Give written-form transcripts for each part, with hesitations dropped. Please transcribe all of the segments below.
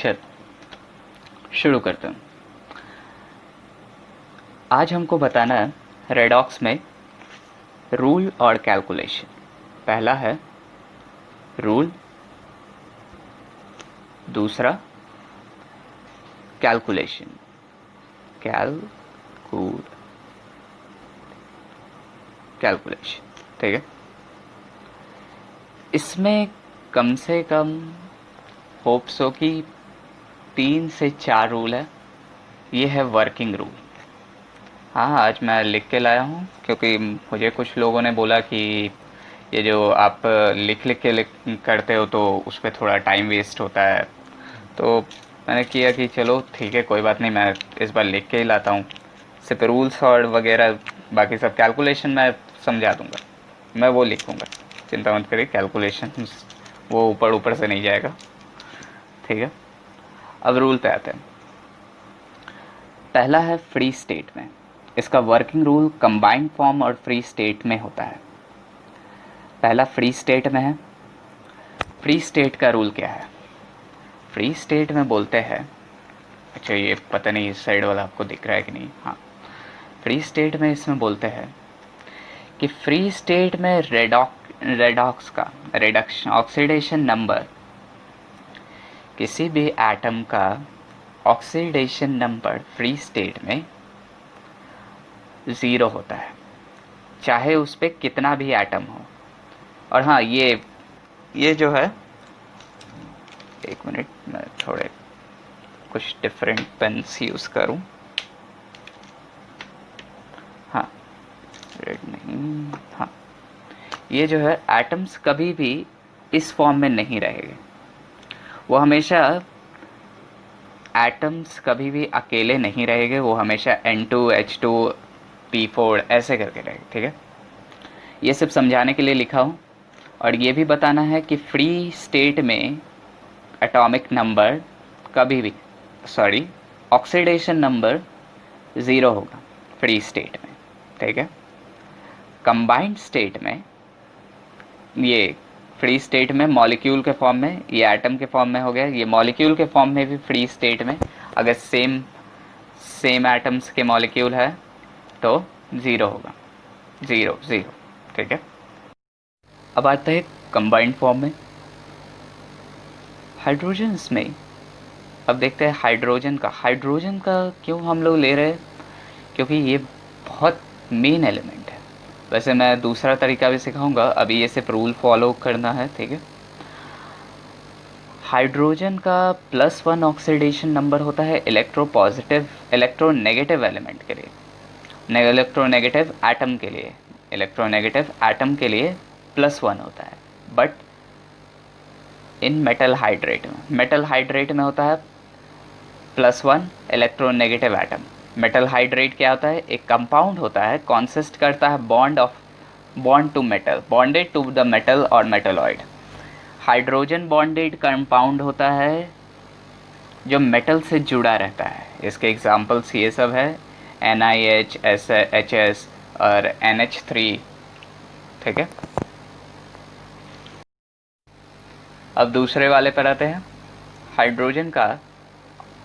चल शुरू करते हैं। आज हमको बताना है रेडॉक्स में रूल और कैलकुलेशन। पहला है रूल, दूसरा कैलकुलेशन। कैलकुलेशन, ठीक है। इसमें कम से कम होप सो कि 3 से 4 रूल है। ये है वर्किंग रूल। हाँ, आज मैं लिख के लाया हूँ क्योंकि मुझे कुछ लोगों ने बोला कि ये जो आप लिख लिख के करते हो तो उस पर थोड़ा टाइम वेस्ट होता है। तो मैंने किया कि चलो ठीक है, कोई बात नहीं, मैं इस बार लिख के ही लाता हूँ। सिर्फ रूल्स और वगैरह बाकी सब कैलकुलेशन मैं समझा दूँगा, मैं वो लिखूँगा, चिंता मत करिए। कैलकुलेशन वो ऊपर ऊपर से नहीं जाएगा, ठीक है। अब रूल पे आते हैं। पहला है फ्री स्टेट में। इसका वर्किंग रूल कंबाइंड फॉर्म और फ्री स्टेट में होता है। पहला फ्री स्टेट में है। फ्री स्टेट का रूल क्या है? फ्री स्टेट में बोलते हैं, अच्छा ये पता नहीं इस साइड वाला आपको दिख रहा है कि नहीं। हाँ, फ्री स्टेट में इसमें बोलते हैं कि फ्री स्टेट में रेडॉक्स का रिडक्शन ऑक्सीडेशन नंबर, किसी भी एटम का ऑक्सीडेशन नंबर फ्री स्टेट में 0 होता है, चाहे उस पर कितना भी एटम हो। और हाँ, ये जो है, एक मिनट मैं थोड़े कुछ डिफरेंट पेन्स यूज़ करूं। हाँ, रेड नहीं, हाँ, ये जो है एटम्स कभी भी इस फॉर्म में नहीं रहेंगे। वो हमेशा एटम्स कभी भी अकेले नहीं रहेंगे, वो हमेशा N2H2 P4 ऐसे करके रहेंगे, ठीक है। ये सब समझाने के लिए लिखा हूँ। और ये भी बताना है कि फ्री स्टेट में एटॉमिक नंबर कभी भी, सॉरी, ऑक्सीडेशन नंबर 0 होगा फ्री स्टेट में, ठीक है। कंबाइंड स्टेट में, ये फ्री स्टेट में मॉलिक्यूल के फॉर्म में, ये एटम के फॉर्म में हो गया, ये मॉलिक्यूल के फॉर्म में भी फ्री स्टेट में अगर सेम एटम्स के मॉलिक्यूल है तो 0 होगा, 0 0, ठीक है। अब आते हैं कंबाइंड फॉर्म में, हाइड्रोजन्स में। अब देखते हैं हाइड्रोजन का क्यों हम लोग ले रहे हैं, क्योंकि ये बहुत मेन एलिमेंट है। वैसे मैं दूसरा तरीका भी सिखाऊंगा, अभी ये सिर्फ रूल फॉलो करना है, ठीक है। हाइड्रोजन का +1 ऑक्सीडेशन नंबर होता है इलेक्ट्रोनेगेटिव एलिमेंट के लिए, इलेक्ट्रोनेगेटिव एटम के लिए +1 होता है। बट इन मेटल हाइड्रेट में होता है +1 इलेक्ट्रोनेगेटिव एटम। मेटल हाइड्रेट क्या होता है? एक कंपाउंड होता है, कॉन्सिस्ट करता है bond to metal, bonded to the metal और मेटलॉइड। हाइड्रोजन बॉन्डेड कंपाउंड होता है जो मेटल से जुड़ा रहता है। इसके एग्जांपल्स ये सब है, NiH, HS और NH3, ठीक है। अब दूसरे वाले पर आते हैं। हाइड्रोजन का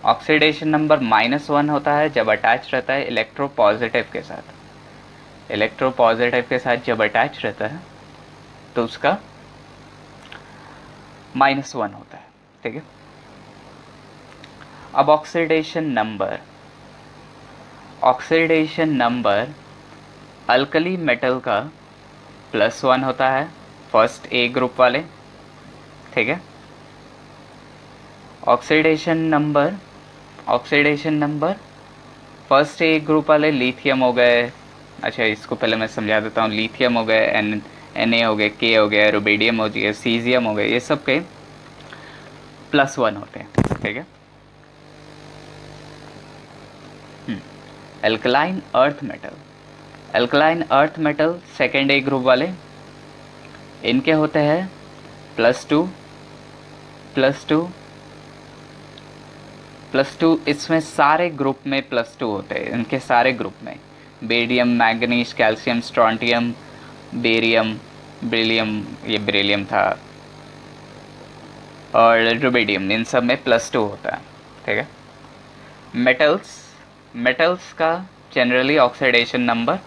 ऑक्सीडेशन नंबर -1 होता है जब अटैच रहता है इलेक्ट्रोपॉजिटिव के साथ जब अटैच रहता है तो उसका -1 होता है, ठीक है। अब ऑक्सीडेशन नंबर अल्कली मेटल का +1 होता है, फर्स्ट ए ग्रुप वाले, ठीक है। Oxidation number first A group वाले लिथियम हो गए। अच्छा, इसको पहले मैं समझा देता हूँ। लिथियम हो गए, Na हो गए, K हो गया, रुबिडियम हो गया, सीजियम हो गए, ये सब के +1 होते हैं, ठीक है। एल्कलाइन अर्थ मेटल सेकेंड ए ग्रुप वाले, इनके होते हैं +2, इसमें सारे ग्रुप में +2 होते हैं, इनके सारे ग्रुप में। Barium, manganese, calcium, strontium, barium, beryllium, ये ब्रिलियम था, और रुबिडियम, इन सब में +2 होता है। ठीक है। मेटल्स का जनरली ऑक्सीडेशन नंबर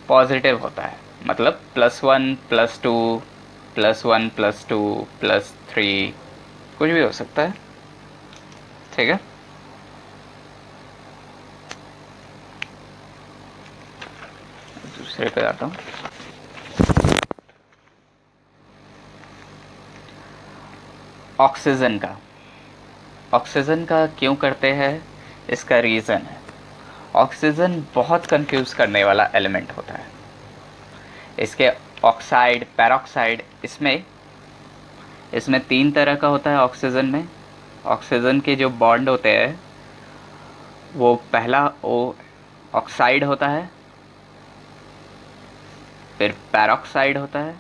पॉजिटिव होता है, मतलब +1 +2 +1 +2 +3, कुछ भी हो सकता है। ठीक है। दूसरे पे आता हूँ। ऑक्सीजन का क्यों करते हैं, इसका रीज़न है, ऑक्सीजन बहुत कंफ्यूज करने वाला एलिमेंट होता है। इसके ऑक्साइड, पैरोक्साइड, इसमें 3 तरह का होता है ऑक्सीजन में। ऑक्सीजन के जो बॉन्ड होते हैं, वो पहला ओ ऑक्साइड होता है, फिर पैरोक्साइड होता है,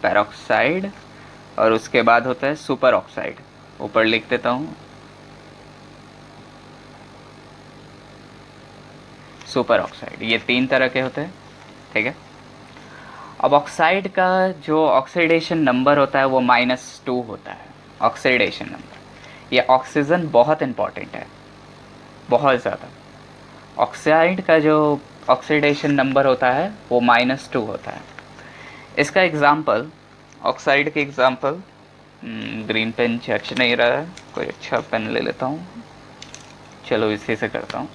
पैरोक्साइड, और उसके बाद होता है सुपर ऑक्साइड। ऊपर लिख देता हूँ, सुपर ऑक्साइड। ये 3 तरह के होते हैं। ठीक है। अब ऑक्साइड का जो ऑक्सीडेशन नंबर होता है वो -2 होता है, ऑक्सीडेशन नंबर। ये ऑक्सीजन बहुत इंपॉर्टेंट है, बहुत ज़्यादा। ऑक्साइड का जो ऑक्सीडेशन नंबर होता है वो -2 होता है। इसका एग्ज़ाम्पल, ऑक्साइड के एग्ज़ाम्पल, ग्रीन पेन चर्च नहीं रहा है, कोई अच्छा पेन ले लेता हूँ। चलो इसी से करता हूँ।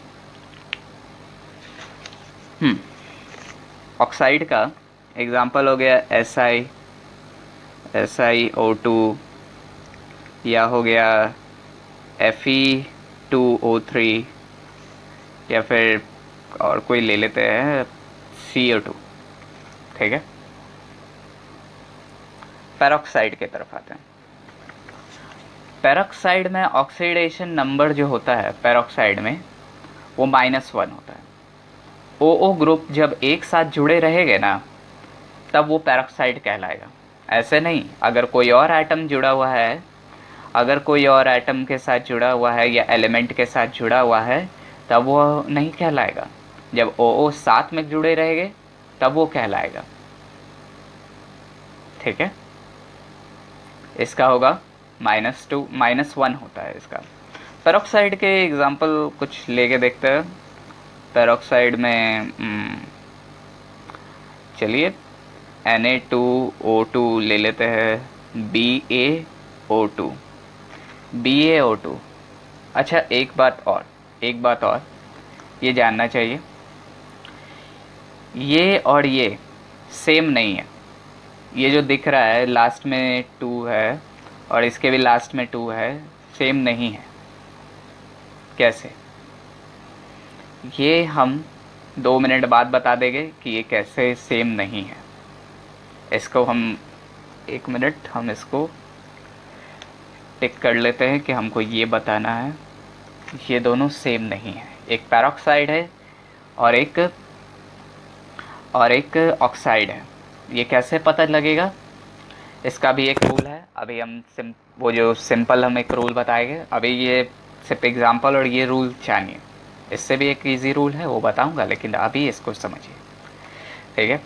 ऑक्साइड का एग्ज़ाम्पल हो गया SiO2, या हो गया Fe2O3, या फिर और कोई ले लेते हैं CO2। ठीक है। पैरोक्साइड की तरफ आते हैं। पैरोक्साइड में ऑक्सीडेशन नंबर जो होता है पैरोक्साइड में, वो -1 होता है। OO ग्रुप जब एक साथ जुड़े रहेंगे ना, तब वो पैरोक्साइड कहलाएगा। ऐसे नहीं, अगर कोई और एटम जुड़ा हुआ है, अगर कोई और एटम के साथ जुड़ा हुआ है या एलिमेंट के साथ जुड़ा हुआ है, तब वो नहीं कहलाएगा। जब OO साथ में जुड़े रहेंगे तब वो कहलाएगा। ठीक है। इसका होगा -2, -1 होता है इसका। पेरोक्साइड के एग्जांपल कुछ लेके देखते हैं। पेरोक्साइड में चलिए Na2O2 ले लेते हैं, BaO2, BaO2। अच्छा, एक बात और ये जानना चाहिए, ये और ये सेम नहीं है। ये जो दिख रहा है लास्ट में 2 है और इसके भी लास्ट में 2 है, सेम नहीं है। कैसे? ये हम 2 मिनट बाद बता देंगे कि ये कैसे सेम नहीं है। इसको हम 1 मिनट हम इसको टिक कर लेते हैं कि हमको ये बताना है, ये दोनों सेम नहीं है। एक पैरोक्साइड है और एक ऑक्साइड है। ये कैसे पता लगेगा? इसका भी एक रूल है। अभी हम वो जो सिंपल हम एक रूल बताएंगे, अभी ये सिर्फ एग्जांपल और ये रूल जानिए। इससे भी एक इजी रूल है, वो बताऊंगा, लेकिन अभी इसको समझिए। ठीक है।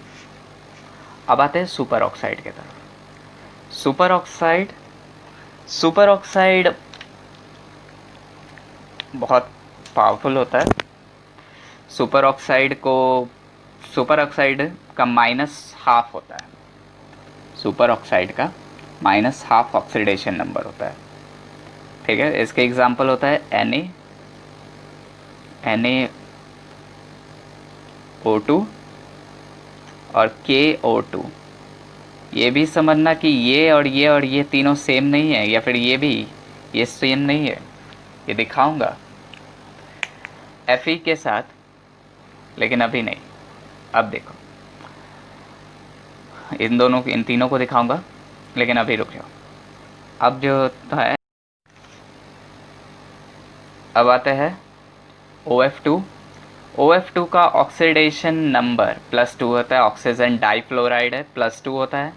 अब आते हैं सुपर ऑक्साइड की तरफ। सुपर ऑक्साइड बहुत पावरफुल होता है। सुपर ऑक्साइड का -12 होता है। सुपर ऑक्साइड का -12 ऑक्सीडेशन नंबर होता है। ठीक है। इसके एग्जांपल होता है NaO2 और KO2। ये भी समझना कि ये और ये तीनों सेम नहीं है, या फिर ये सेम नहीं है। ये दिखाऊंगा Fe के साथ, लेकिन अभी नहीं। अब देखो, इन तीनों को दिखाऊंगा, लेकिन अभी रुक जाओ। अब जो है, अब आते हैं OF2। OF2 का ऑक्सीडेशन नंबर +2 होता है। ऑक्सीजन डाइफ्लोराइड है, +2 होता है।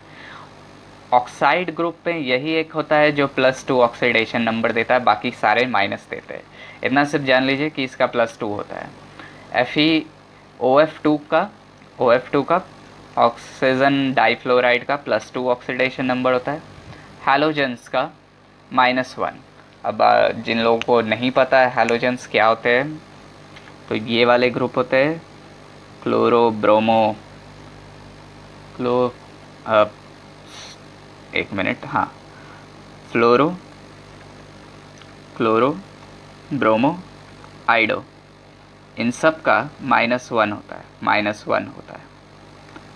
ऑक्साइड ग्रुप पे यही एक होता है जो +2 ऑक्सीडेशन नंबर देता है, बाकी सारे माइनस देते हैं। इतना सिर्फ जान लीजिए कि इसका +2 होता है। OF2 का ऑक्सीजन डाइफ्लोराइड का +2 ऑक्सीडेशन नंबर होता है। हैलोजेंस का -1। अब जिन लोगों को नहीं पता है हैलोजेंस क्या होते हैं, तो ये वाले ग्रुप होते हैं क्लोरो ब्रोमो क्लो एक मिनट, हाँ, फ्लोरो क्लोरो ब्रोमो आइडो, इन सब का -1 होता है, -1 होता है,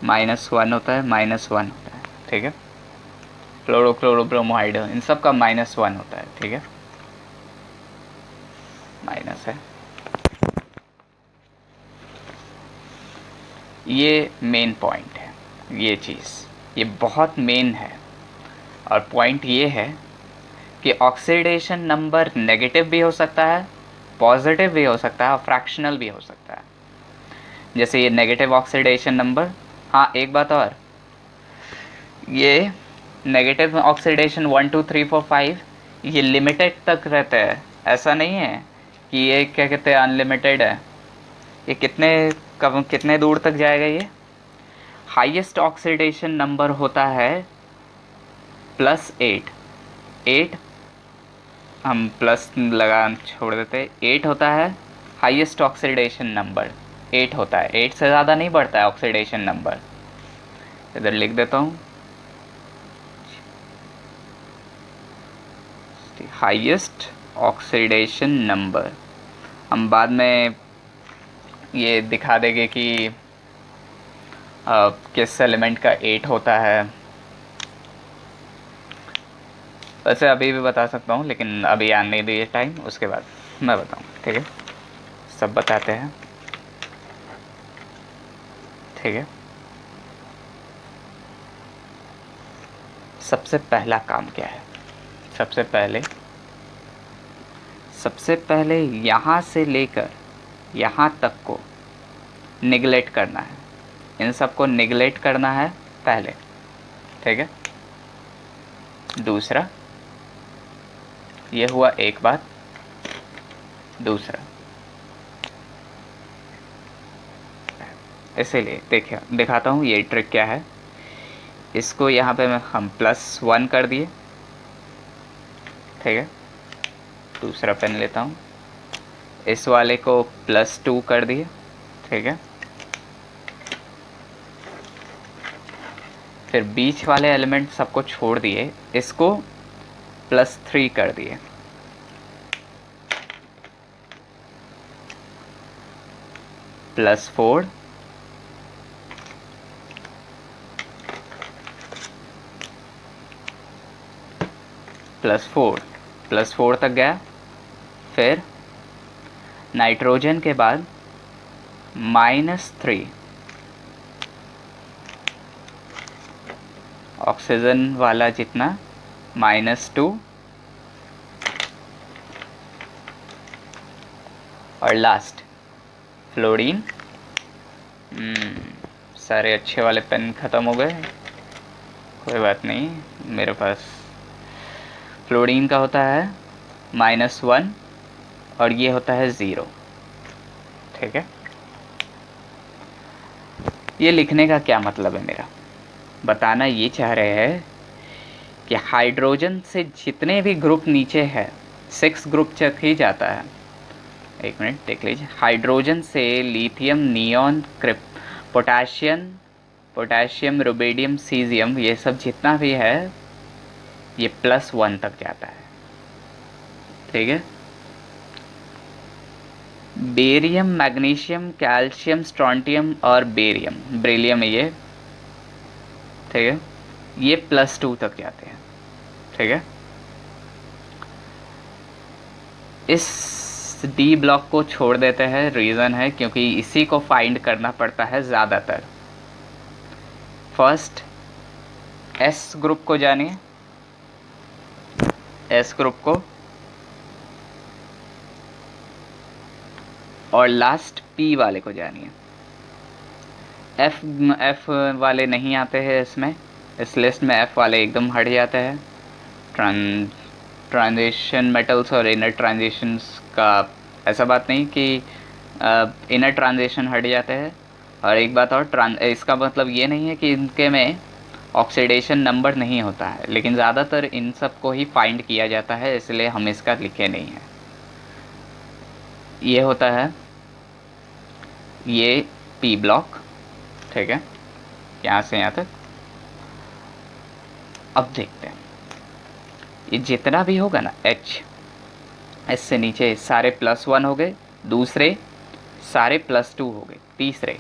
-1 होता है, -1 होता है, ठीक है। क्लोरो क्लोरो ब्रोमो आइडो इन सब का -1 होता है, ठीक है, माइनस है। ये मेन पॉइंट है, ये चीज़ ये बहुत मेन है। और पॉइंट ये है कि ऑक्सीडेशन नंबर नेगेटिव भी हो सकता है, पॉजिटिव भी हो सकता है और फ्रैक्शनल भी हो सकता है। जैसे ये नेगेटिव ऑक्सीडेशन नंबर, हाँ एक बात और, ये नेगेटिव ऑक्सीडेशन 1 2 3 4 5 ये लिमिटेड तक रहते हैं, ऐसा नहीं है कि ये क्या कहते हैं अनलिमिटेड है। ये कितने दूर तक जाएगा ये। हाईएस्ट ऑक्सीडेशन नंबर होता है +8। 8 हम प्लस लगा छोड़ देते, 8 होता है हाईएस्ट ऑक्सीडेशन नंबर, 8 होता है, 8 से ज़्यादा नहीं बढ़ता है ऑक्सीडेशन नंबर। इधर लिख देता हूँ, हाईएस्ट ऑक्सीडेशन नंबर। हम बाद में ये दिखा देंगे कि किस एलिमेंट का 8 होता है। वैसे अभी भी बता सकता हूँ, लेकिन अभी आने दीजिए टाइम, उसके बाद मैं बताऊँ, ठीक है। सब बताते हैं, ठीक है। सबसे पहला काम क्या है, सबसे पहले यहाँ से लेकर यहाँ तक को निगलेक्ट करना है, इन सबको निगलेक्ट करना है पहले, ठीक है। दूसरा, ये हुआ एक बात। दूसरा, इसीलिए देखिए दिखाता हूँ ये ट्रिक क्या है। इसको यहाँ पे हम +1 कर दिए, ठीक है। दूसरा पेन लेता हूँ, इस वाले को +2 कर दिए, ठीक है। फिर बीच वाले एलिमेंट सबको छोड़ दिए, इसको +3 कर दिए, +4, +4 तक गया। फिर नाइट्रोजन के बाद -3, ऑक्सीजन वाला जितना -2, और लास्ट फ्लोरीन। सारे अच्छे वाले पेन ख़त्म हो गए, कोई बात नहीं, मेरे पास फ्लोरीन का होता है -1 और ये होता है 0, ठीक है। ये लिखने का क्या मतलब है मेरा, बताना ये चाह रहे हैं कि हाइड्रोजन से जितने भी ग्रुप नीचे है 6 ग्रुप तक ही जाता है। एक मिनट देख लीजिए, हाइड्रोजन से lithium, neon, potassium, rubidium, caesium, ये सब जितना भी है ये +1 तक जाता है, ठीक है। बेरियम, मैग्नीशियम, कैल्शियम, स्ट्रॉन्टियम और बेरिलियम है ये, ठीक है। ये +2 तक जाते हैं, ठीक है। इस डी ब्लॉक को छोड़ देते हैं, रीज़न है क्योंकि इसी को फाइंड करना पड़ता है ज़्यादातर। फर्स्ट एस ग्रुप को जानिए, एस ग्रुप को, और लास्ट पी वाले को जानिए। एफ वाले नहीं आते हैं इसमें, इस लिस्ट में F वाले एकदम हट जाते हैं। ट्रांजिशन मेटल्स और इनर ट्रांजिशंस का ऐसा बात नहीं कि इनर ट्रांजिशन हट जाते हैं। और एक बात और, इसका मतलब ये नहीं है कि इनके में ऑक्सीडेशन नंबर नहीं होता है, लेकिन ज़्यादातर इन सब को ही फाइंड किया जाता है, इसलिए हम इसका लिखे नहीं है। ये होता है ये पी ब्लॉक, ठीक है, यहाँ से यहाँ तक। अब देखते हैं ये जितना भी होगा ना एच, एस से नीचे सारे +1 हो गए, दूसरे सारे +2 हो गए, तीसरे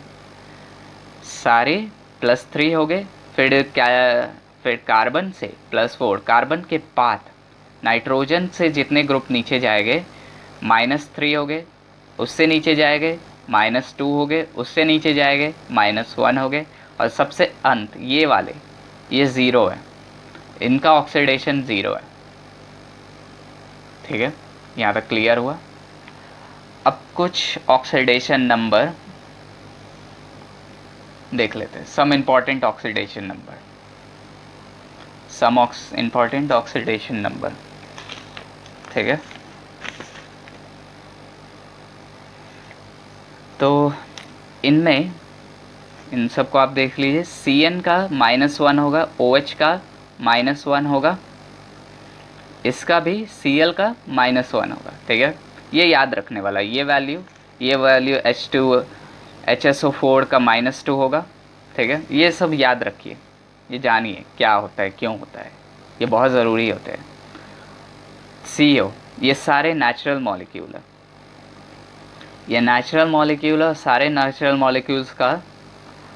सारे +3 हो गए, फिर क्या, फिर कार्बन से +4, कार्बन के बाद नाइट्रोजन से जितने ग्रुप नीचे जाएंगे -3 हो गए, उससे नीचे जाएंगे -2 हो गए, उससे नीचे जाएंगे -1 हो गए, और सबसे अंत ये वाले ये 0 है, इनका ऑक्सीडेशन 0 है। ठीक है, यहाँ तक क्लियर हुआ। अब कुछ ऑक्सीडेशन नंबर देख लेते हैं, some important oxidation number, some important oxidation number. ठीक है, तो इनमें इन सबको आप देख लीजिए, Cn का -1 होगा, OH का -1 होगा, इसका भी Cl का -1 होगा। ठीक है, ये याद रखने वाला, ये वैल्यू HSO4 का -2 होगा। ठीक है, ये सब याद रखिए, ये जानिए क्या होता है, क्यों होता है, ये बहुत ज़रूरी होते हैं। CO, ये सारे नेचुरल मॉलिक्यूल है, ये नेचुरल मॉलिक्यूल है, सारे नेचुरल मॉलिक्यूल्स का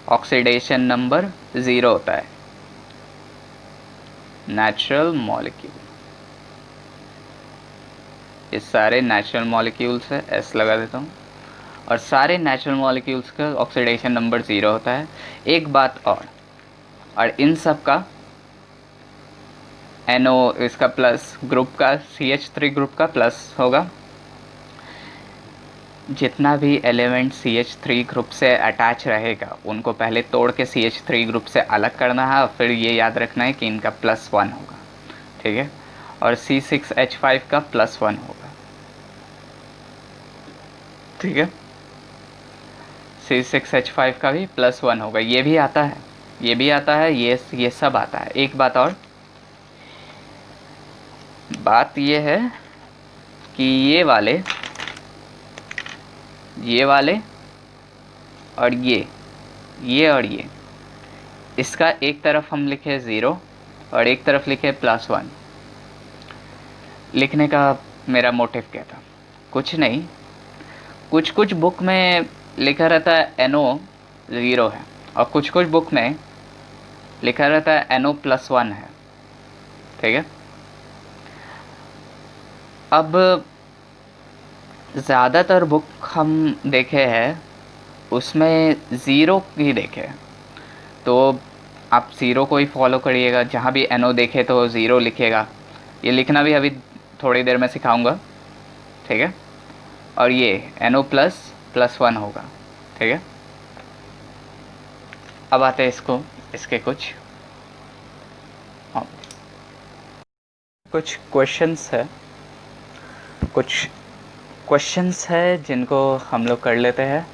ऑक्सीडेशन नंबर 0 होता है। नेचुरल मॉलिक्यूल, ये सारे नेचुरल मॉलिक्यूल्स है, S लगा देता हूँ, और सारे नेचुरल मॉलिक्यूल्स का ऑक्सीडेशन नंबर 0 होता है। एक बात और इन सब का NO, इसका प्लस ग्रुप का CH3 ग्रुप का प्लस होगा। जितना भी एलिमेंट CH3 ग्रुप से अटैच रहेगा उनको पहले तोड़ के CH3 ग्रुप से अलग करना है, और फिर ये याद रखना है कि इनका +1 होगा। ठीक है, और C6H5 का +1 होगा। ठीक है, C6H5 का भी +1 होगा, ये भी आता है, ये भी आता है, ये सब आता है। एक बात और, बात ये है कि ये वाले और और ये, इसका एक तरफ हम लिखे 0 और एक तरफ लिखे +1। लिखने का मेरा मोटिव क्या था? कुछ नहीं, कुछ बुक में लिखा रहता है NO 0 है, और कुछ बुक में लिखा रहता है NO +1 है। ठीक है, अब ज़्यादातर बुक हम देखे हैं उसमें 0 ही देखे, तो आप 0 को ही फॉलो करिएगा, जहाँ भी NO देखे तो 0 लिखेगा। ये लिखना भी अभी थोड़ी देर में सिखाऊंगा। ठीक है, और ये NO +1 होगा। ठीक है, अब आते हैं इसके कुछ क्वेश्चंस है जिनको हम लोग कर लेते हैं।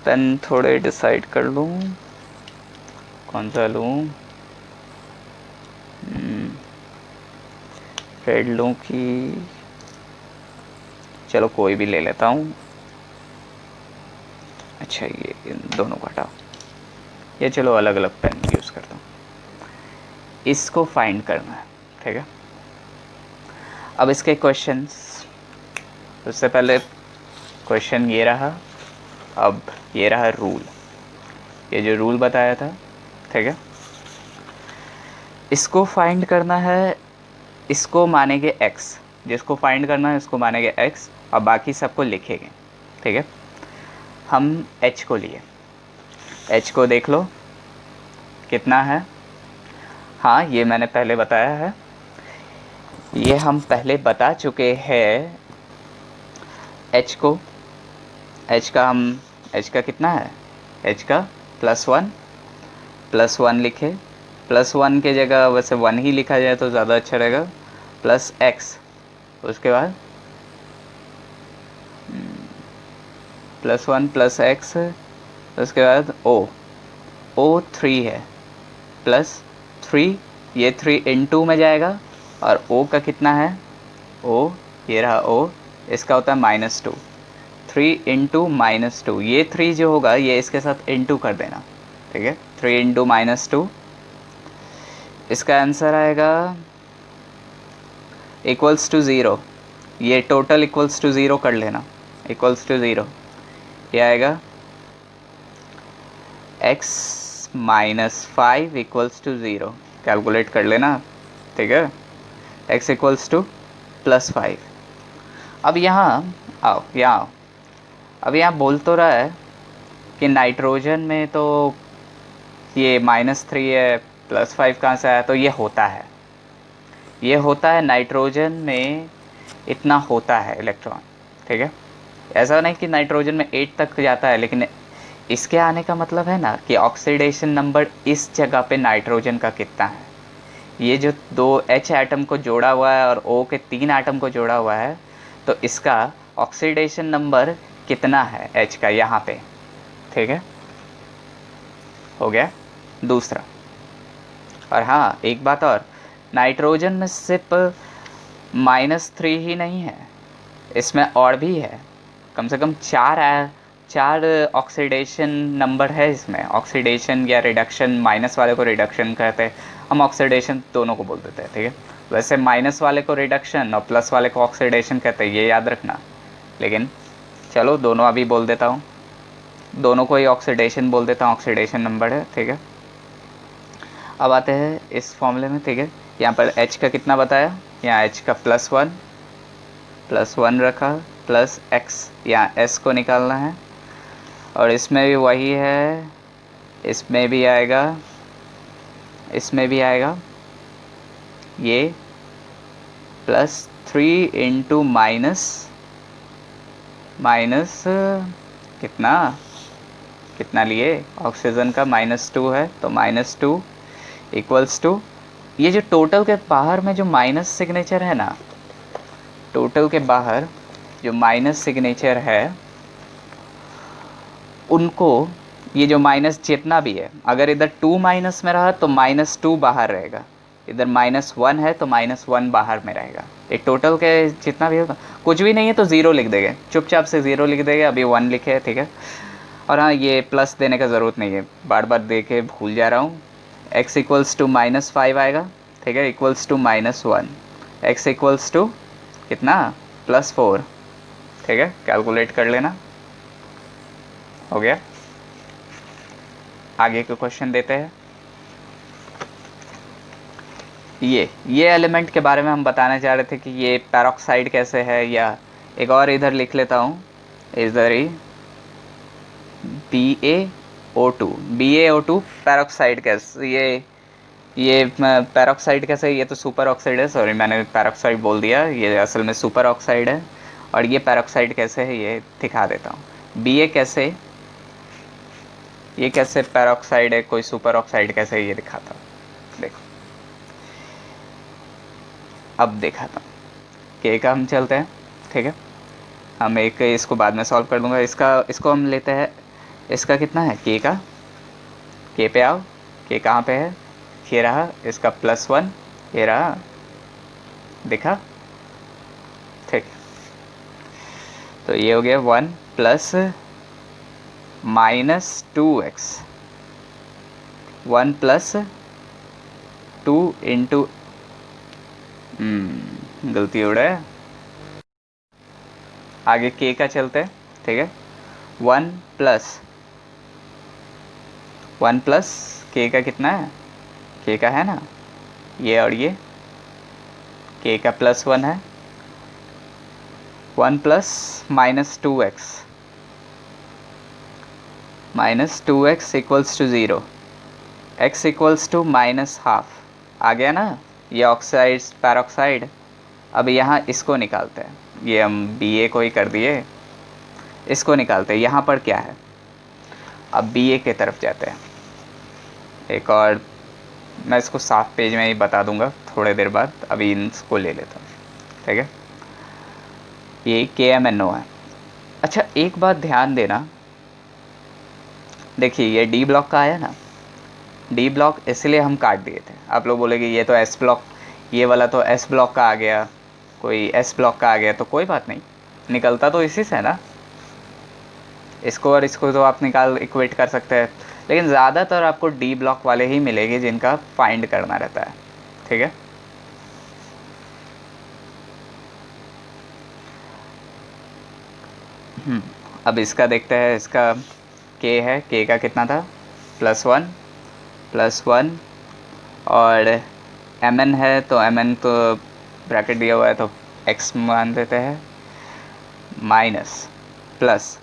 पेन थोड़े डिसाइड कर लूँ कौन सा लूँ, रेड लूँ कि, चलो कोई भी ले लेता हूँ। अच्छा, ये इन दोनों को हटाओ, ये चलो अलग अलग पेन यूज़ करता हूँ। इसको फाइंड करना है। ठीक है, अब इसके क्वेश्चंस, उससे पहले क्वेश्चन ये रहा, अब ये रहा रूल, ये जो रूल बताया था। ठीक है, इसको फाइंड करना है, इसको मानेंगे x, जिसको फाइंड करना है इसको मानेंगे x, और बाकी सबको लिखेंगे। ठीक है, हम h को लिए, h को देख लो कितना है। हाँ, ये मैंने पहले बताया है, ये हम पहले बता चुके हैं। h का कितना है, h का +1 +1 लिखे, +1 के जगह वैसे 1 ही लिखा जाए तो ज़्यादा अच्छा रहेगा, +x, उसके बाद +1 +x, उसके बाद o 3 है, +3, ये 3 × में जाएगा, और o का कितना है, o, ये रहा o, इसका होता है -2, 3 × -2, ये 3 जो होगा ये इसके साथ × कर देना, ठीक है, 3 × -2, इसका आंसर आएगा =0, ये टोटल =0 कर लेना, =0, ये आएगा x - 5 = 0, कैलकुलेट कर लेना, ठीक है, x = +5। अब यहाँ आओ, अब यहाँ बोल तो रहा है कि नाइट्रोजन में तो ये -3 है, +5 कहाँ से आया, तो ये होता है नाइट्रोजन में इतना होता है इलेक्ट्रॉन, ठीक है, ऐसा नहीं कि नाइट्रोजन में 8 तक जाता है, लेकिन इसके आने का मतलब है ना कि ऑक्सीडेशन नंबर इस जगह पे नाइट्रोजन का कितना है, ये जो 2 H एटम को जोड़ा हुआ है और O के 3 एटम को जोड़ा हुआ है, तो इसका ऑक्सीडेशन नंबर कितना है H का यहाँ पे, ठीक है, हो गया दूसरा। और हाँ, एक बात और, नाइट्रोजन में सिर्फ -3 ही नहीं है, इसमें और भी है, कम से कम 4 ऑक्सीडेशन नंबर है इसमें, ऑक्सीडेशन या रिडक्शन, माइनस वाले को रिडक्शन कहते हैं, हम ऑक्सीडेशन दोनों को बोल देते हैं, ठीक है, वैसे माइनस वाले को रिडक्शन और प्लस वाले को ऑक्सीडेशन कहते हैं, ये याद रखना, लेकिन चलो दोनों अभी बोल देता हूँ, दोनों को ही ऑक्सीडेशन बोल देता हूँ, ऑक्सीडेशन नंबर है, ठीक है। अब आते हैं इस फॉर्मूले में, ठीक है, यहाँ पर H का कितना बताया, यहाँ H का +1 रखा, प्लस x, यहाँ s को निकालना है, और इसमें भी वही है, इसमें भी आएगा ये +3 × माइनस कितना लिए, ऑक्सीजन का -2 है, तो -2 = ये जो टोटल के बाहर में जो माइनस सिग्नेचर है ना, टोटल के बाहर जो माइनस सिग्नेचर है उनको, ये जो माइनस जितना भी है, अगर इधर 2 माइनस में रहा तो -2 बाहर रहेगा, इधर -1 है तो -1 बाहर में रहेगा, ये टोटल के जितना भी होगा, कुछ भी नहीं है तो 0 लिख देंगे, चुपचाप से 0 लिख देंगे, अभी 1 लिखे है, ठीक है। और हाँ, ये प्लस देने का ज़रूरत नहीं है, बार बार दे के भूल जा रहा हूँ, x = -5 आएगा, ठीक है, =-1, x = कितना, +4, ठीक है, कैलकुलेट कर लेना, हो गया। आगे के क्वेश्चन देते हैं। ये एलिमेंट के बारे में हम बताना चाह रहे थे कि ये पैरोक्साइड कैसे है, या एक और इधर लिख लेता हूँ, इधर ही BaO2 पैरोक्साइड कैसे, ये पैरोक्साइड कैसे, ये तो सुपर ऑक्साइड है, सॉरी मैंने पैरोक्साइड बोल दिया, ये असल में सुपर ऑक्साइड है, और ये पैरोक्साइड कैसे है ये दिखा देता हूँ। ये कैसे पैरोक्साइड है, कोई सुपर ऑक्साइड कैसे है, ये दिखाता हूँ, देखो अब दिखाता हूँ। के का हम चलते हैं, ठीक है, हम एक इसको बाद में सॉल्व कर दूंगा, इसको हम लेते हैं, इसका कितना है के का, के पे आओ, के कहाँ पे है, ये रहा, इसका +1, ये रहा, देखा, ठीक, तो ये हो गया 1 + -2x, 1 + 2 × गलती हो रहा है, आगे के का चलते हैं, ठीक है, 1 + के का कितना है, के का है ना ये, और ये के का +1 है, 1 + -2x = 0, x = -½ आ गया ना, ये ऑक्साइड पैरोक्साइड। अब यहाँ इसको निकालते हैं, ये हम Ba को ही कर दिए, इसको निकालते हैं, यहाँ पर क्या है, अब Ba की तरफ जाते हैं, एक और मैं इसको साफ पेज में ही बता दूंगा थोड़े देर बाद, अभी इसको ले लेता हूँ। ठीक है, ये KMNO है। अच्छा एक बात ध्यान देना, देखिए ये डी ब्लॉक का आया ना, डी ब्लॉक इसलिए हम काट दिए थे। आप लोग बोलेगे ये तो एस ब्लॉक, ये वाला तो एस ब्लॉक का आ गया, कोई एस ब्लॉक का आ गया, तो कोई बात नहीं, निकलता तो इसी से है ना। इसको और इसको तो आप निकाल इक्वेट कर सकते हैं, लेकिन ज़्यादातर आपको डी ब्लॉक वाले ही मिलेंगे जिनका फाइंड करना रहता है। ठीक है, अब इसका देखते हैं। इसका के है, के का कितना था, +1 और mn है, तो mn तो ब्रैकेट दिया हुआ है तो x मान देते हैं, minus plus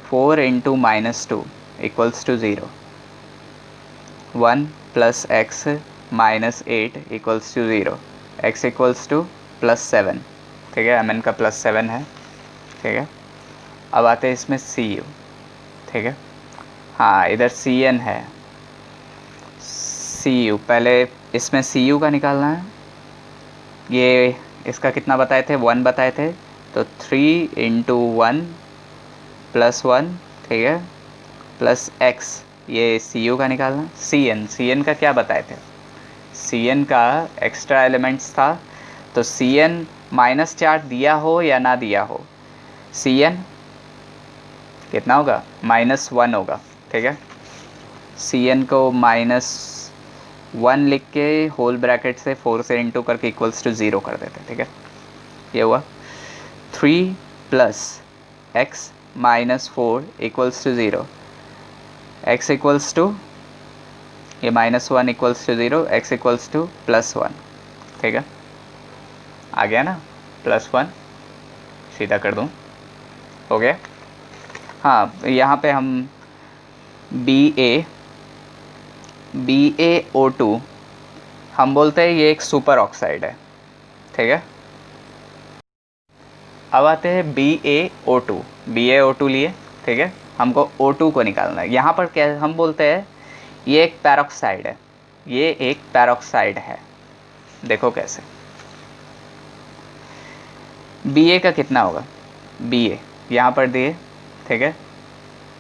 4 into -2 equals to 0, 1 plus x -8 equals to 0, x equals to +7। ठीक है, mn का +7 है। ठीक है, अब आते हैं इसमें cu। ठीक है, हाँ इधर cn है, cu पहले इसमें cu का निकालना है। ये इसका कितना बताए थे, 1 बताए थे, तो 3 इंटू 1 +1, ठीक है, प्लस x, ये cu का निकालना। cn का क्या बताए थे, cn का एक्स्ट्रा एलिमेंट्स था, तो cn -4 दिया हो या ना दिया हो, cn कितना होगा, -1 होगा। ठीक है, cn को -1 लिख के होल ब्रैकेट से 4 से इंटू करके इक्वल्स टू 0 कर देते। ठीक है, ये हुआ 3 plus x -4 equals to 0, x equals to ये -1 equals to 0, x equals to +1। ठीक है, आ गया ना, +1 सीधा कर दूँ, हो गया। हाँ यहाँ पे हम BaO2 हम बोलते हैं ये एक सुपर ऑक्साइड है। ठीक है, अब आते हैं BaO2 लिए। ठीक है, हमको O2 को निकालना है। यहाँ पर क्या हम बोलते हैं, ये एक पैरोक्साइड है, ये एक पैरोक्साइड है। देखो कैसे, Ba का कितना होगा, Ba यहाँ पर दिए, ठीक है,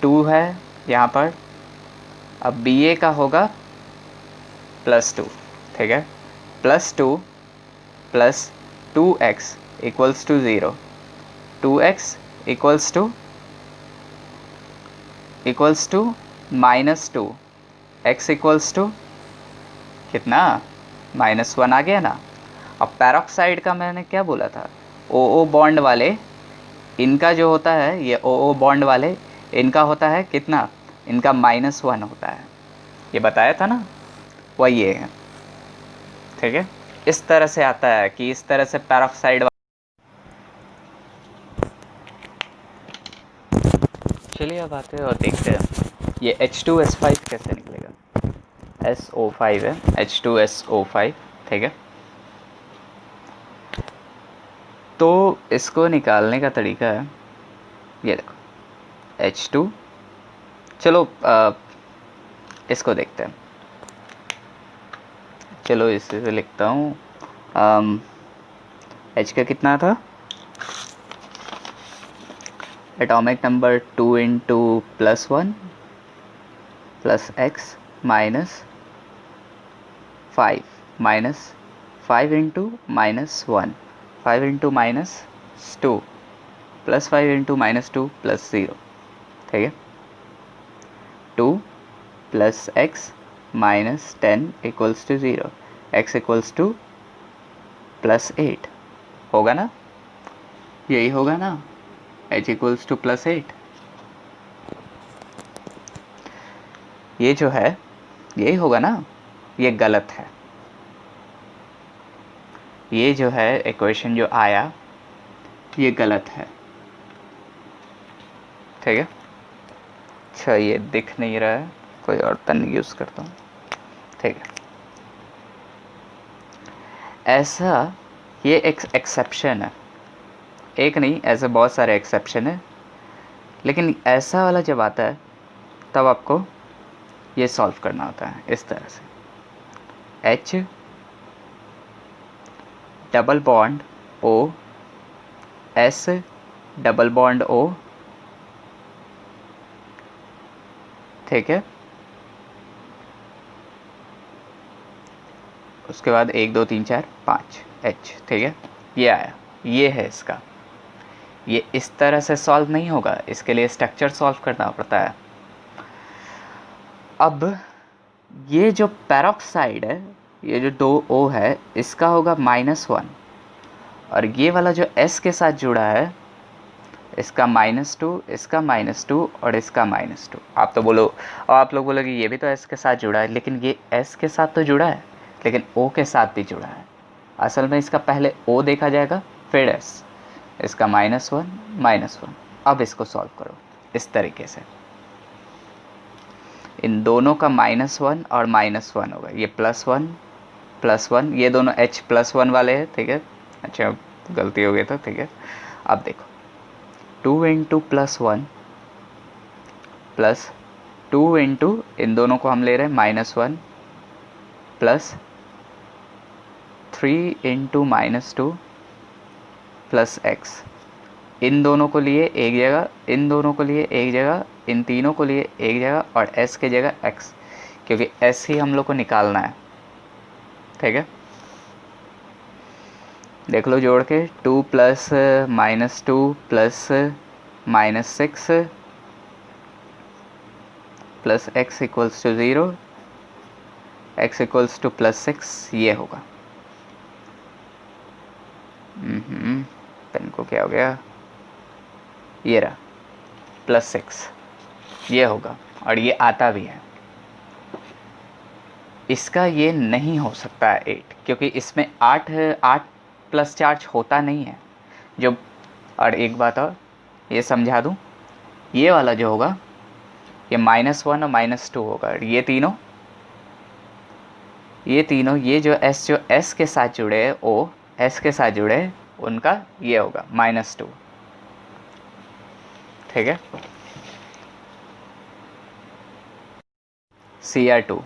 2 है यहाँ पर, अब Ba का होगा +2। ठीक है, +2 plus 2x equals to 0, 2x equals to -2, x equals to कितना, -1 आ गया ना। अब पैरोक्साइड का मैंने क्या बोला था, OO बॉन्ड वाले, इनका जो होता है, ये OO बॉन्ड वाले इनका होता है कितना, इनका -1 होता है, ये बताया था ना, वही ये है। ठीक है, इस तरह से आता है कि इस तरह से पैरोक्साइड। चलिए अब आते हैं और देखते हैं ये H2S5 कैसे निकलेगा। SO5 है, H2SO5। ठीक है, तो इसको निकालने का तरीका है, ये देखो H2, चलो इसको देखते हैं। चलो इसे से लिखता हूँ, H का कितना था, atomic number 2 into +1 plus x -5 into -1, 5 into -2 plus 5 into -2 plus 0। ठीक है, 2 plus x -10 equals to 0, x equals to +8 होगा ना, यही होगा ना, h इक्वल्स टू +8। ये जो है यही होगा ना, ये गलत है, ये जो है इक्वेशन जो आया ये गलत है। ठीक है, अच्छा ये दिख नहीं रहा है, कोई और पेन यूज़ करता हूँ। ठीक है, ऐसा ये एक एक्सेप्शन है, एक नहीं ऐसे बहुत सारे एक्सेप्शन है, लेकिन ऐसा वाला जब आता है तब आपको ये सॉल्व करना होता है इस तरह से, H double bond O, S double bond O, ठीक है। उसके बाद 1 2 3 4 5 H, ठीक है। ये आया, ये है इसका। ये इस तरह से सॉल्व नहीं होगा, इसके लिए स्ट्रक्चर सॉल्व करना पड़ता है। अब ये जो पैरोक्साइड है, ये जो 2 O है, इसका होगा -1, और ये वाला जो S के साथ जुड़ा है, इसका -2, इसका -2 और इसका -2। आप तो बोलो, और आप लोग बोलोगे ये भी तो S के साथ जुड़ा है, लेकिन ये S के साथ तो जुड़ा है, लेकिन O के साथ भी जुड़ा है। असल में इसका पहले O देखा जाएगा, फिर S। इसका -1 अब इसको सॉल्व करो इस तरीके से। इन दोनों का -1 और -1 होगा, ये +1 ये दोनों H+1 वाले हैं, ठीक है। अच्छा, गलती हो गई तो ठीक है। अब देखो 2 इंटू +1 प्लस 2 इंटू, इन दोनों को हम ले रहे हैं -1 प्लस 3 इंटू -2 प्लस x। इन दोनों को लिए एक जगह, इन दोनों को लिए एक जगह, इन तीनों को लिए एक जगह, और s के जगह x, क्योंकि s ही हम लोग को निकालना है, ठीक है। देख लो जोड़ के, 2 plus -2 plus -6 plus x equals to 0, x equals to +6, ये होगा। पेन को क्या हो गया, ये रहा +6, ये होगा, और ये आता भी है। इसका ये नहीं हो सकता है 8, क्योंकि इसमें 8 प्लस चार्ज होता नहीं है जो। और एक बात और ये समझा दूँ, ये वाला जो होगा ये -1 और -2 होगा, ये तीनों ये जो S के साथ जुड़े हैं, O S के साथ जुड़े हैं, उनका ये होगा -2, ठीक है। Cr2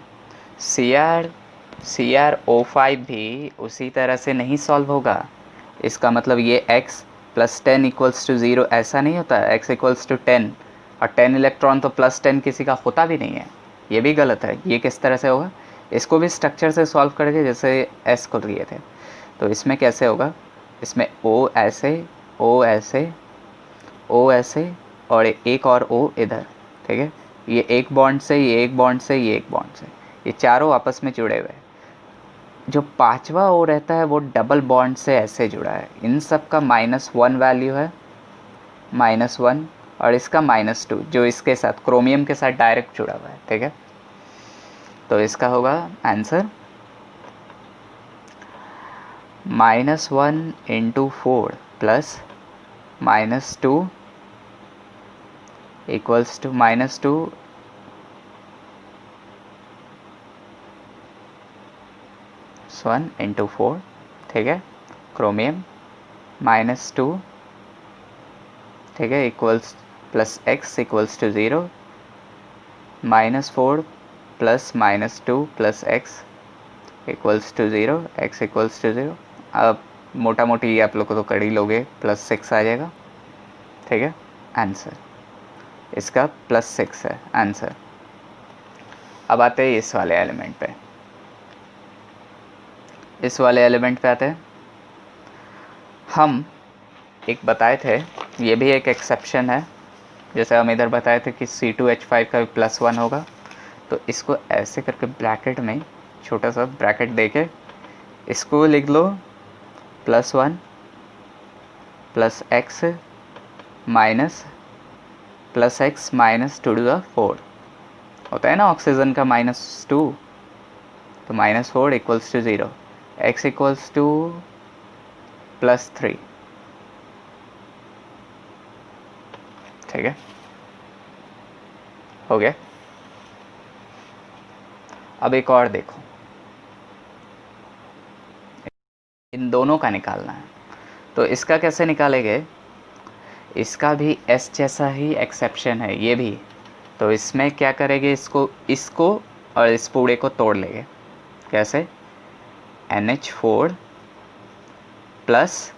CrO5 भी उसी तरह से नहीं सॉल्व होगा। इसका मतलब ये x + 10 = 0 ऐसा नहीं होता, x = 10, और 10 इलेक्ट्रॉन तो +10 किसी का होता भी नहीं है, ये भी गलत है। ये किस तरह से होगा, इसको भी स्ट्रक्चर से सॉल्व करके जैसे s को लिए थे, तो इसमें कैसे होगा, इसमें O ऐसे, O ऐसे, O ऐसे, और एक और O इधर, ठीक है। ये एक बॉन्ड से, ये एक बॉन्ड से, ये एक बॉन्ड से, ये चारों आपस में जुड़े हुए हैं। जो पांचवा O रहता है वो डबल बॉन्ड से ऐसे जुड़ा है। इन सब का -1 वैल्यू है, -1, और इसका -2 जो इसके साथ क्रोमियम के साथ डायरेक्ट जुड़ा हुआ है, ठीक है। तो इसका होगा आंसर -1 × 4 प्लस -2 इक्वल्स टू -2 1 × 4, ठीक है, क्रोमियम -2, ठीक है, equals plus x equals to 0, -4 plus -2 plus x equals to 0, x equals to 0। अब मोटा मोटी आप लोग को तो कर ही लोगे, +6 आ जाएगा, ठीक है। आंसर इसका +6 है आंसर। अब आते हैं इस वाले एलिमेंट पे, इस वाले एलिमेंट पे आते हैं। हम एक बताए थे, ये भी एक एक्सेप्शन है, जैसे हम इधर बताए थे कि C2H5 का भी +1 होगा, तो इसको ऐसे करके ब्रैकेट में छोटा सा ब्रैकेट देके इसको लिख लो +1 plus x minus plus x minus 2⁴ होता है ना ऑक्सीजन का -2, तो -4 equals to 0, x equals to +3, ठीक है, हो गया। अब एक और देखो, इन दोनों का निकालना है, तो इसका कैसे निकालेंगे, इसका भी S जैसा ही एक्सेप्शन है, ये भी तो इसमें क्या करेंगे, इसको और इस पूरे को तोड़ लेंगे। कैसे? NH4 प्लस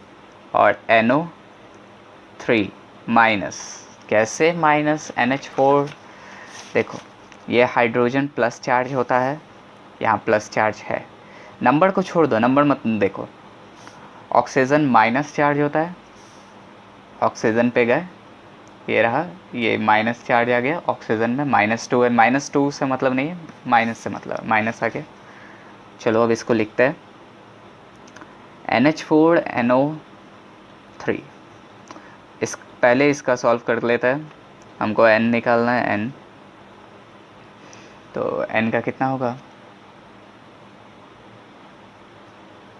और NO3 माइनस। कैसे माइनस NH4? देखो, ये हाइड्रोजन प्लस चार्ज होता है, यहाँ प्लस चार्ज है। नंबर को छोड़ दो, नंबर मत देखो। ऑक्सीजन माइनस चार्ज होता है, ऑक्सीजन पे गए, ये रहा, ये माइनस चार्ज आ गया। ऑक्सीजन में -2 है, -2 से मतलब नहीं है, माइनस से मतलब माइनस आ गया। चलो अब इसको लिखते हैं, NH4NO3। पहले इसका सॉल्व कर लेते हैं, हमको N निकालना है, N। तो N का कितना होगा,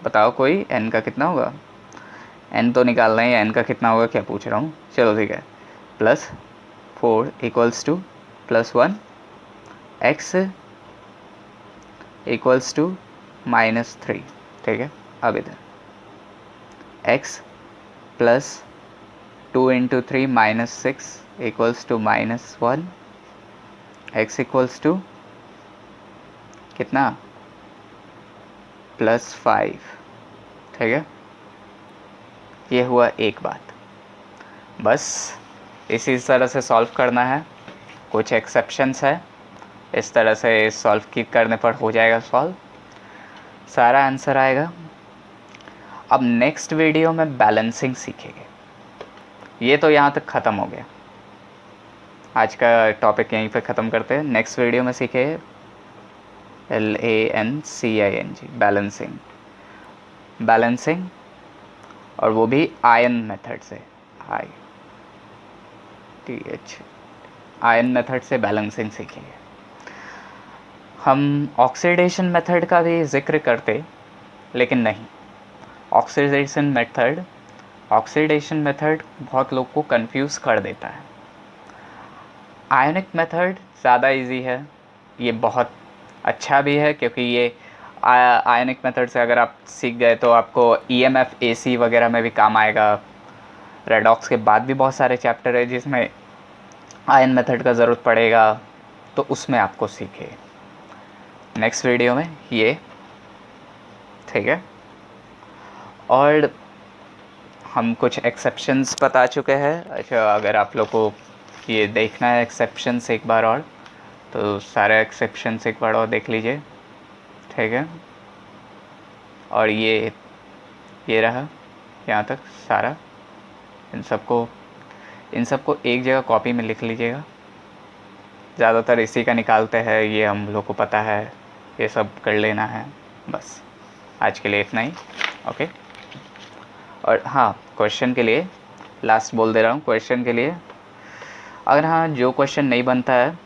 बताओ कोई, N का कितना होगा? N तो निकालना है, N का कितना होगा क्या पूछ रहा हूँ। चलो ठीक है, +4 = +1, x = -3। ठीक है, अब इधर x + 2 × 3 -6 = -1, x = कितना, +5। ठीक है, ये हुआ एक बात। बस इसी तरह से सॉल्व करना है। कुछ एक्सेप्शंस है, इस तरह से सॉल्व करने पर हो जाएगा सॉल्व, सारा आंसर आएगा। अब नेक्स्ट वीडियो में बैलेंसिंग सीखेंगे। ये तो यहाँ तक ख़त्म हो गया, आज का टॉपिक यहीं पे ख़त्म करते हैं। नेक्स्ट वीडियो में सीखे LANCING, बैलेंसिंग, और वो भी आयन मेथड से, आयन मेथड से बैलेंसिंग सीखेंगे। हम ऑक्सीडेशन मेथड का भी जिक्र करते, लेकिन नहीं, ऑक्सीडेशन मेथड बहुत लोग को कंफ्यूज कर देता है। आयनिक मेथड ज़्यादा इजी है, ये बहुत अच्छा भी है, क्योंकि ये आयनिक मेथड से अगर आप सीख गए तो आपको EMF AC वगैरह में भी काम आएगा। रेडॉक्स के बाद भी बहुत सारे चैप्टर है जिसमें आयन मेथड का ज़रूरत पड़ेगा, तो उसमें आपको सीखे नेक्स्ट वीडियो में ये। ठीक है, और हम कुछ एक्सेप्शंस बता चुके हैं। अच्छा, अगर आप लोग को ये देखना है एक्सेप्शंस एक बार और, तो सारे एक्सेप्शंस एक बार और देख लीजिए। ठीक है, और ये रहा यहाँ तक सारा। इन सबको एक जगह कॉपी में लिख लीजिएगा। ज़्यादातर इसी का निकालते हैं, ये हम लोग को पता है, ये सब कर लेना है। बस आज के लिए इतना ही। ओके, और हाँ, क्वेश्चन के लिए लास्ट बोल दे रहा हूँ, क्वेश्चन के लिए अगर हाँ जो क्वेश्चन नहीं बनता है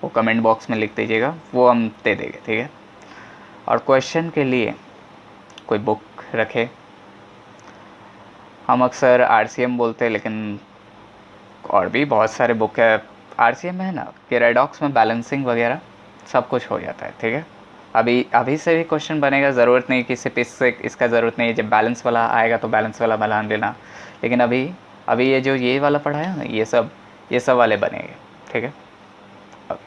वो कमेंट बॉक्स में लिख दीजिएगा, वो हम दे देंगे। ठीक है, और क्वेश्चन के लिए कोई बुक रखे। हम अक्सर RCM बोलते हैं, लेकिन और भी बहुत सारे बुक है। RCM में है ना कि रेडॉक्स में बैलेंसिंग वगैरह सब कुछ हो जाता है। ठीक है, अभी से भी क्वेश्चन बनेगा, ज़रूरत नहीं कि सिर्फ इसका ज़रूरत नहीं है, जब बैलेंस वाला आएगा तो बैलेंस वाला बना लेना। लेकिन अभी ये जो ये वाला पढ़ा है ना, ये सब वाले बनेंगे। ठीक है, ओके,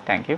थैंक यू।